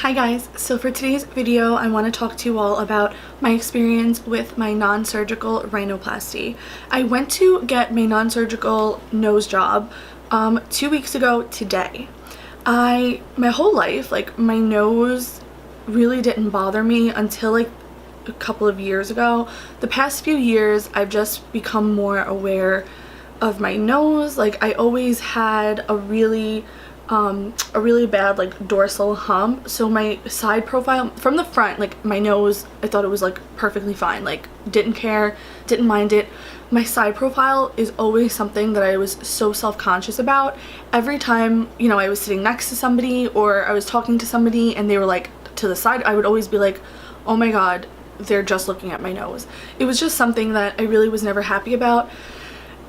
Hi guys, so for today's video I want to talk to you all about my experience with my non-surgical rhinoplasty. I went to get my non-surgical nose job 2 weeks ago today. My whole life, like, my nose really didn't bother me until like a couple of years ago. The past few years I've just become more aware of my nose. Like, I always had a really bad like dorsal hump, so my side profile from the front, like my nose, I thought it was like perfectly fine, like didn't care, didn't mind it. My side profile is always something that I was so self-conscious about. Every time, you know, I was sitting next to somebody or I was talking to somebody and they were like to the side, I would always be like, oh my god, they're just looking at my nose. It was just something that I really was never happy about.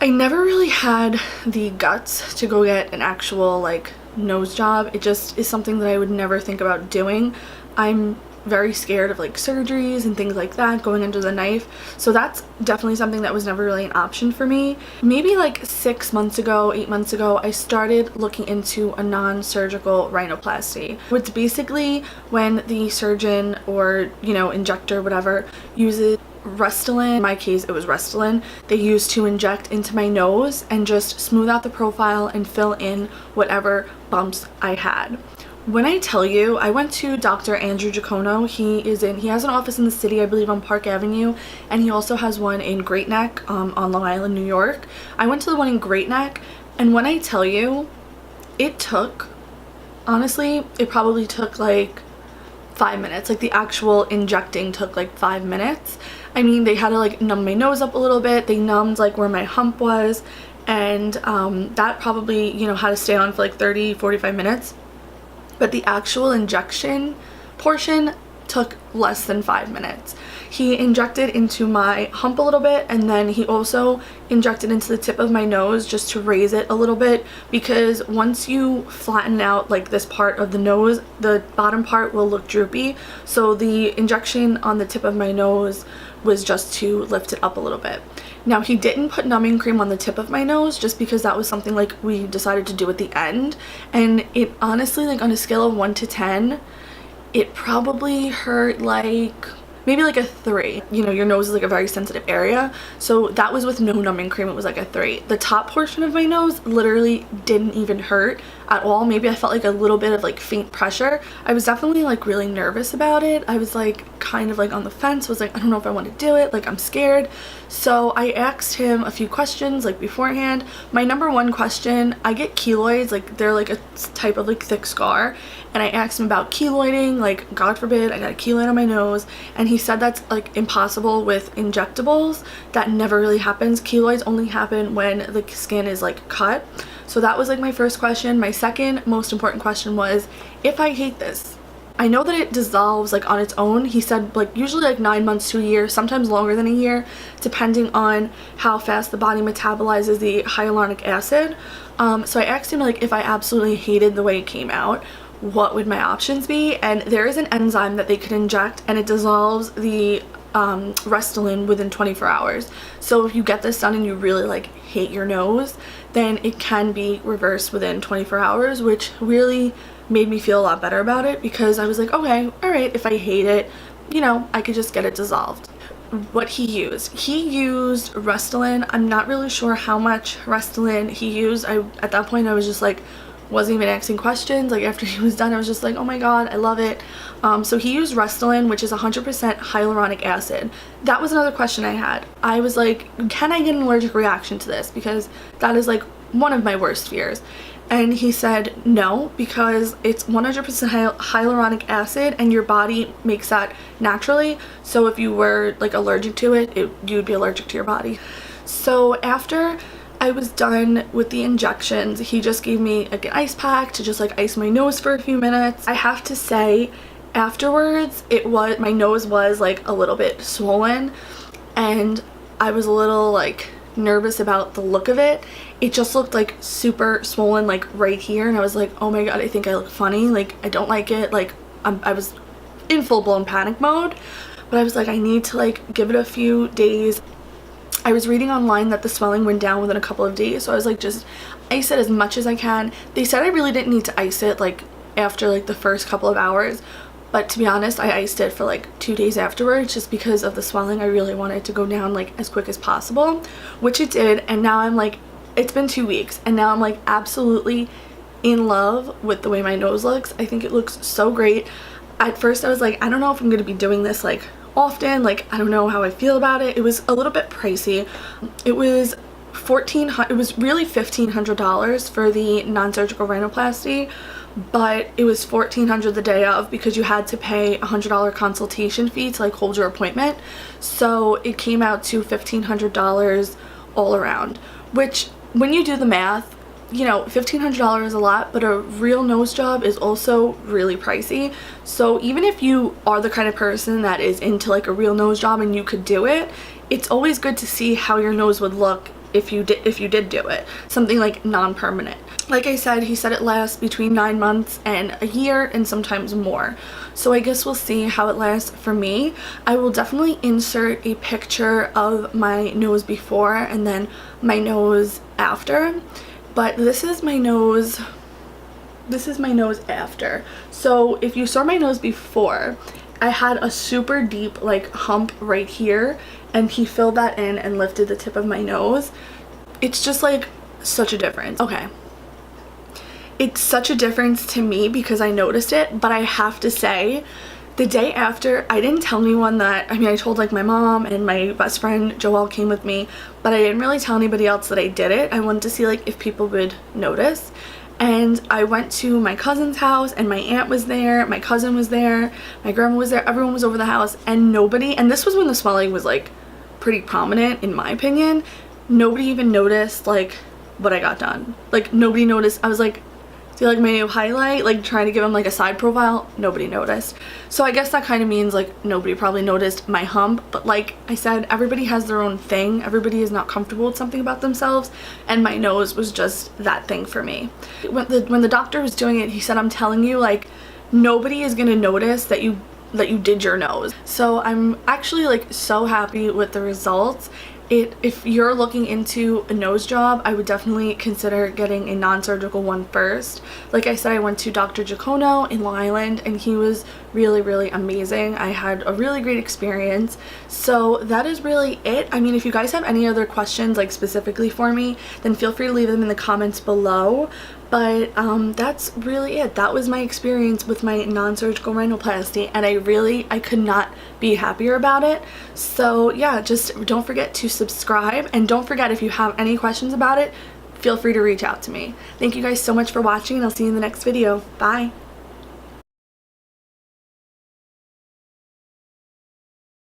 I never really had the guts to go get an actual like nose job. It just is something that I would never think about doing. I'm very scared of like surgeries and things like that, going under the knife, so that's definitely something that was never really an option for me. Maybe like 6 months ago, 8 months ago, I started looking into a non-surgical rhinoplasty. It's basically when the surgeon or, you know, injector, whatever, uses Restylane. In my case it was Restylane. They used to inject into my nose and just smooth out the profile and fill in whatever bumps I had. When I tell you, I went to Dr. Andrew Giacono. He has an office in the city, I believe on Park Avenue, and he also has one in Great Neck on Long Island, New York. I went to the one in Great Neck, and when I tell you, it took, honestly, it probably took like 5 minutes. Like, the actual injecting took like 5 minutes. I mean, they had to like numb my nose up a little bit. They numbed like where my hump was, and that probably, you know, had to stay on for like 30-45 minutes. But the actual injection portion took less than 5 minutes. He injected into my hump a little bit, and then he also injected into the tip of my nose just to raise it a little bit, because once you flatten out like this part of the nose, the bottom part will look droopy. So the injection on the tip of my nose was just to lift it up a little bit. Now, he didn't put numbing cream on the tip of my nose just because that was something like we decided to do at the end, and it honestly, like on a scale of 1 to 10, it probably hurt like maybe like a 3. You know, your nose is like a very sensitive area, so that was with no numbing cream. It was like a 3. The top portion of my nose literally didn't even hurt at all. Maybe I felt like a little bit of like faint pressure. I was definitely like really nervous about it. I was like kind of like on the fence, was like, I don't know if I want to do it, like I'm scared. So I asked him a few questions like beforehand. My number one question, I get keloids, like they're like a type of like thick scar, and I asked him about keloiding, like God forbid I got a keloid on my nose, and he said that's like impossible with injectables. That never really happens. Keloids only happen when the skin is like cut. So that was like my first question. My second most important question was, if I hate this, I know that it dissolves like on its own. He said like usually like 9 months to a year, sometimes longer than a year, depending on how fast the body metabolizes the hyaluronic acid. So I asked him like if I absolutely hated the way it came out, what would my options be? And there is an enzyme that they could inject, and it dissolves the Restylane within 24 hours. So if you get this done and you really like hate your nose, then it can be reversed within 24 hours, which really made me feel a lot better about it, because I was like, okay, all right, if I hate it, you know, I could just get it dissolved. What he used Restylane. I'm not really sure how much Restylane he used. At that point I was just like, wasn't even asking questions. Like, after he was done, I was just like, oh my god, I love it. So he used Restylane, which is 100% hyaluronic acid. That was another question I had. I was like, can I get an allergic reaction to this? Because that is like one of my worst fears. And he said no, because it's 100% hyaluronic acid and your body makes that naturally. So if you were like allergic to it, you'd be allergic to your body. So after I was done with the injections, he just gave me like an ice pack to just like ice my nose for a few minutes. I have to say, afterwards, my nose was like a little bit swollen, and I was a little like nervous about the look of it. It just looked like super swollen like right here, and I was like, oh my god, I think I look funny, like I don't like it. Like I was in full-blown panic mode, but I was like, I need to like give it a few days. I was reading online that the swelling went down within a couple of days, so I was like, just ice it as much as I can. They said I really didn't need to ice it like after like the first couple of hours. But to be honest, I iced it for like 2 days afterwards just because of the swelling. I really wanted it to go down like as quick as possible, which it did. And now I'm like, it's been 2 weeks and now I'm like absolutely in love with the way my nose looks. I think it looks so great. At first I was like, I don't know if I'm going to be doing this like often. Like, I don't know how I feel about it. It was a little bit pricey. It was it was really $1,500 for the non-surgical rhinoplasty, but it was $1,400 the day of because you had to pay a $100 consultation fee to like hold your appointment. So it came out to $1,500 all around, which when you do the math, you know, $1,500 is a lot, but a real nose job is also really pricey. So even if you are the kind of person that is into like a real nose job and you could do it, it's always good to see how your nose would look if you did do it, something like non-permanent. Like I said, he said it lasts between 9 months and a year and sometimes more. So I guess we'll see how it lasts for me. I will definitely insert a picture of my nose before and then my nose after. But this is my nose after. So if you saw my nose before, I had a super deep like hump right here, and he filled that in and lifted the tip of my nose. It's just like such a difference. Okay, it's such a difference to me because I noticed it, but I have to say the day after, I didn't tell anyone that. I mean, I told like my mom and my best friend Joelle came with me, but I didn't really tell anybody else that I did it. I wanted to see like if people would notice. And I went to my cousin's house and my aunt was there, my cousin was there, my grandma was there, everyone was over the house, and nobody, and this was when the swelling was like pretty prominent in my opinion, nobody even noticed like what I got done. Like nobody noticed. I was like, do you like my new highlight? Like trying to give him like a side profile. Nobody noticed. So I guess that kind of means like nobody probably noticed my hump. But like I said, everybody has their own thing. Everybody is not comfortable with something about themselves. And my nose was just that thing for me. When the doctor was doing it, he said, I'm telling you, like nobody is going to notice that you did your nose. So I'm actually like so happy with the results. If you're looking into a nose job, I would definitely consider getting a non-surgical one first. Like I said, I went to Dr. Giacono in Long Island and he was really, really amazing. I had a really great experience. So that is really it. I mean, if you guys have any other questions like specifically for me, then feel free to leave them in the comments below. But that's really it. That was my experience with my non-surgical rhinoplasty, and I could not be happier about it. So yeah, just don't forget to subscribe, and don't forget, if you have any questions about it, feel free to reach out to me. Thank you guys so much for watching, and I'll see you in the next video. Bye!